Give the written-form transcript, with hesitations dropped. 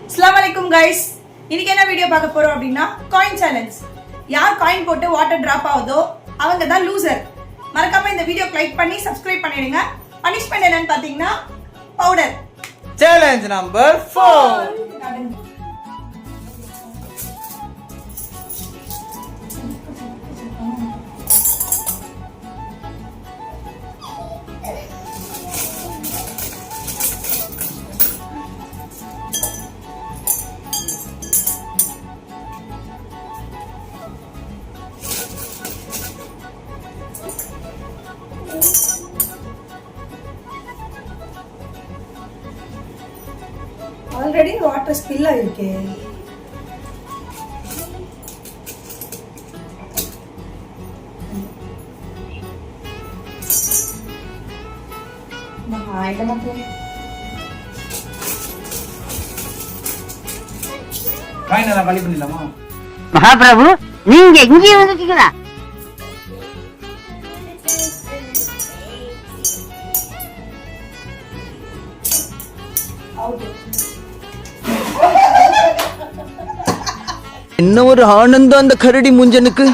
अस्सलाम वालेकुम गाइस இன்னைக்கு என்ன வீடியோ பார்க்க போறோம் அப்படினா காயின் சேலஞ்ச் யார் காயின் போட்டு வாட்டர் டிராப் ஆகுதோ அவங்க தான் லூசர் மறக்காம இந்த வீடியோக்கு லைக் பண்ணி சப்ஸ்கிரைப் பண்ணிடுங்க பனிஷ்மென்ட் என்னன்னு பாத்தீங்கன்னா powder challenge number 4 already water spill ஆயிருக்கு காயின் எல்லாம் காலி பண்ணிடலாமா? மகாபிரபு நீங்க இங்கே வந்துட்டீங்களா? என்ன ஒரு ஆனந்தம் அந்த கரடி முஞ்சனுக்கு.